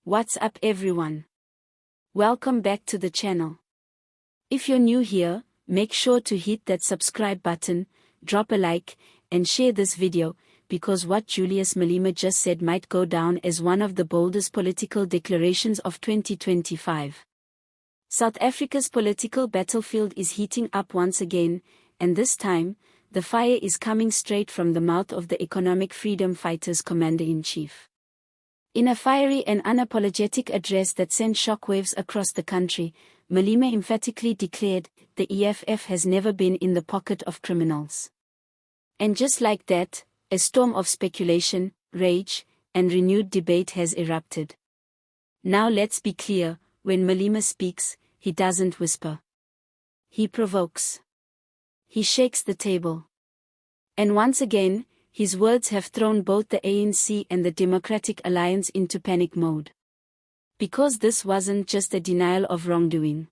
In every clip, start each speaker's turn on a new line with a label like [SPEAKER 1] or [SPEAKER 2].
[SPEAKER 1] What's up everyone? Welcome back to the channel. If you're new here, make sure to hit that subscribe button, drop a like, and share this video, because what Julius Malema just said might go down as one of the boldest political declarations of 2025. South Africa's political battlefield is heating up once again, and this time, the fire is coming straight from the mouth of the Economic Freedom Fighters Commander-in-Chief. In a fiery and unapologetic address that sent shockwaves across the country, Malema emphatically declared, the EFF has never been in the pocket of criminals. And just like that, a storm of speculation, rage, and renewed debate has erupted. Now let's be clear, when Malema speaks, he doesn't whisper. He provokes. He shakes the table. And once again, his words have thrown both the ANC and the Democratic Alliance into panic mode. Because this wasn't just a denial of wrongdoing.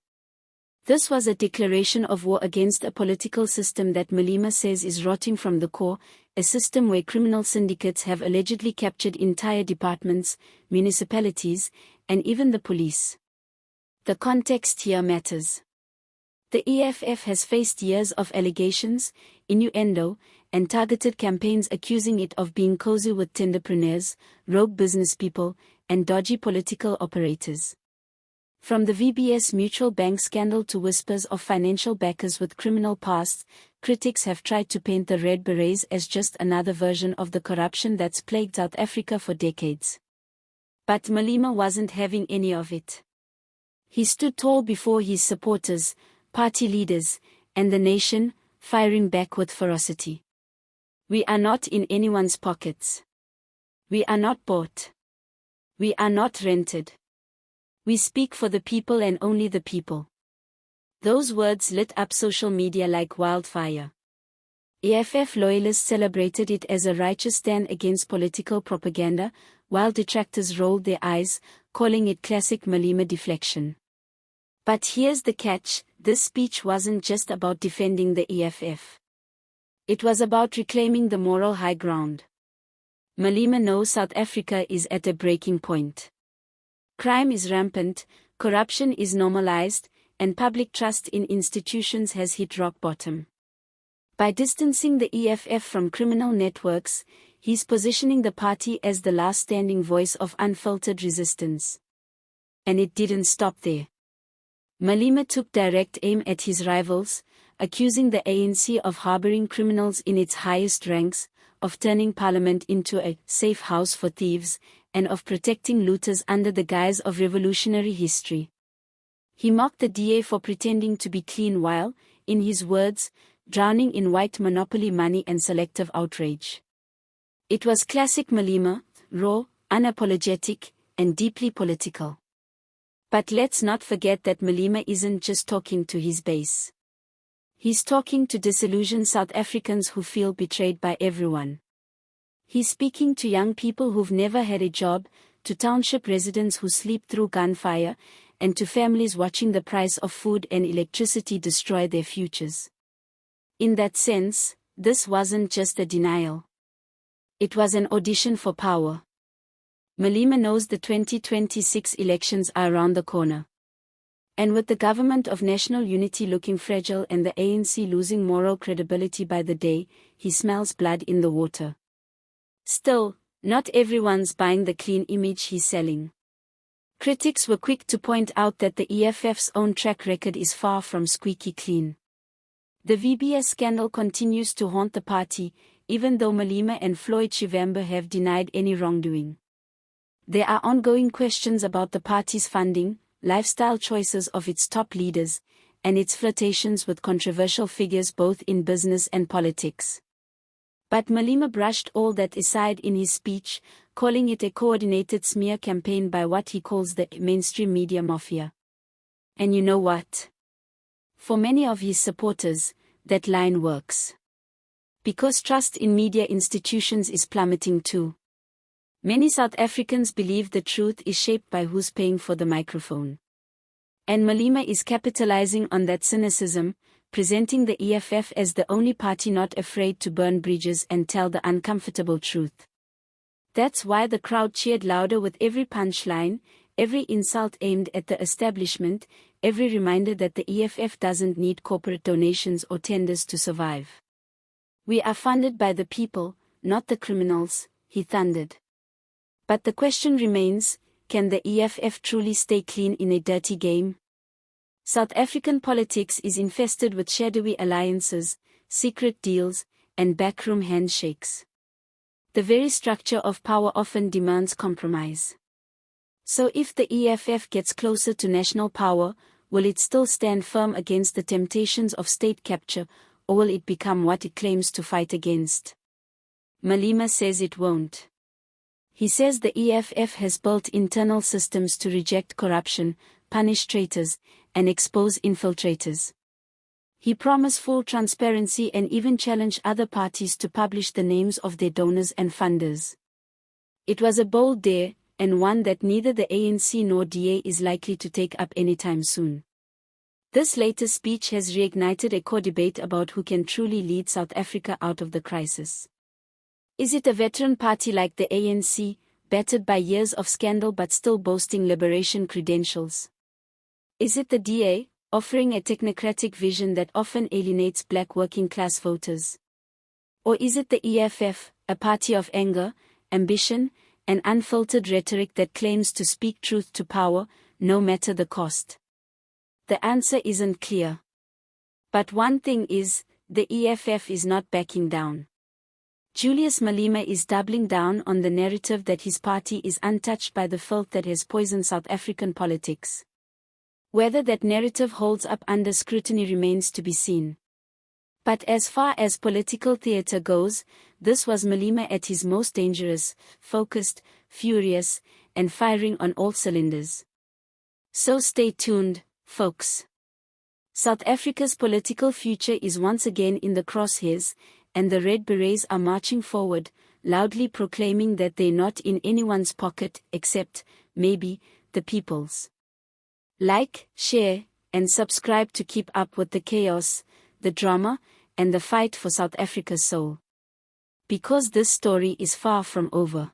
[SPEAKER 1] This was a declaration of war against a political system that Malema says is rotting from the core, a system where criminal syndicates have allegedly captured entire departments, municipalities, and even the police. The context here matters. The EFF has faced years of allegations, innuendo, and targeted campaigns accusing it of being cozy with tenderpreneurs, rogue businesspeople, and dodgy political operators. From the VBS Mutual Bank scandal to whispers of financial backers with criminal pasts, critics have tried to paint the Red Berets as just another version of the corruption that's plagued South Africa for decades. But Malema wasn't having any of it. He stood tall before his supporters, party leaders, and the nation, firing back with ferocity. We are not in anyone's pockets. We are not bought. We are not rented. We speak for the people and only the people. Those words lit up social media like wildfire. EFF loyalists celebrated it as a righteous stand against political propaganda, while detractors rolled their eyes, calling it classic Malema deflection. But here's the catch, this speech wasn't just about defending the EFF. It was about reclaiming the moral high ground. Malema knows South Africa is at a breaking point. Crime is rampant, corruption is normalized, and public trust in institutions has hit rock bottom. By distancing the EFF from criminal networks, he's positioning the party as the last standing voice of unfiltered resistance. And it didn't stop there. Malema took direct aim at his rivals, accusing the ANC of harboring criminals in its highest ranks, of turning parliament into a safe house for thieves, and of protecting looters under the guise of revolutionary history. He mocked the DA for pretending to be clean while, in his words, drowning in white monopoly money and selective outrage. It was classic Malema, raw, unapologetic, and deeply political. But let's not forget that Malema isn't just talking to his base. He's talking to disillusioned South Africans who feel betrayed by everyone. He's speaking to young people who've never had a job, to township residents who sleep through gunfire, and to families watching the price of food and electricity destroy their futures. In that sense, this wasn't just a denial. It was an audition for power. Malema knows the 2026 elections are around the corner. And with the government of national unity looking fragile and the ANC losing moral credibility by the day, he smells blood in the water. Still, not everyone's buying the clean image he's selling. Critics were quick to point out that the EFF's own track record is far from squeaky clean. The VBS scandal continues to haunt the party, even though Malema and Floyd Shivambu have denied any wrongdoing. There are ongoing questions about the party's funding, lifestyle choices of its top leaders, and its flirtations with controversial figures both in business and politics. But Malema brushed all that aside in his speech, calling it a coordinated smear campaign by what he calls the mainstream media mafia. And you know what? For many of his supporters, that line works. Because trust in media institutions is plummeting too. Many South Africans believe the truth is shaped by who's paying for the microphone. And Malema is capitalizing on that cynicism, presenting the EFF as the only party not afraid to burn bridges and tell the uncomfortable truth. That's why the crowd cheered louder with every punchline, every insult aimed at the establishment, every reminder that the EFF doesn't need corporate donations or tenders to survive. "We are funded by the people, not the criminals," he thundered. But the question remains, can the EFF truly stay clean in a dirty game? South African politics is infested with shadowy alliances, secret deals, and backroom handshakes. The very structure of power often demands compromise. So if the EFF gets closer to national power, will it still stand firm against the temptations of state capture, or will it become what it claims to fight against? Malema says it won't. He says the EFF has built internal systems to reject corruption, punish traitors, and expose infiltrators. He promised full transparency and even challenged other parties to publish the names of their donors and funders. It was a bold dare, and one that neither the ANC nor DA is likely to take up anytime soon. This latest speech has reignited a core debate about who can truly lead South Africa out of the crisis. Is it a veteran party like the ANC, battered by years of scandal but still boasting liberation credentials? Is it the DA, offering a technocratic vision that often alienates black working-class voters? Or is it the EFF, a party of anger, ambition, and unfiltered rhetoric that claims to speak truth to power, no matter the cost? The answer isn't clear. But one thing is, the EFF is not backing down. Julius Malema is doubling down on the narrative that his party is untouched by the filth that has poisoned South African politics. Whether that narrative holds up under scrutiny remains to be seen. But as far as political theatre goes, this was Malema at his most dangerous, focused, furious, and firing on all cylinders. So stay tuned, folks. South Africa's political future is once again in the crosshairs, and the Red Berets are marching forward, loudly proclaiming that they're not in anyone's pocket except, maybe, the people's. Like, share, and subscribe to keep up with the chaos, the drama, and the fight for South Africa's soul. Because this story is far from over.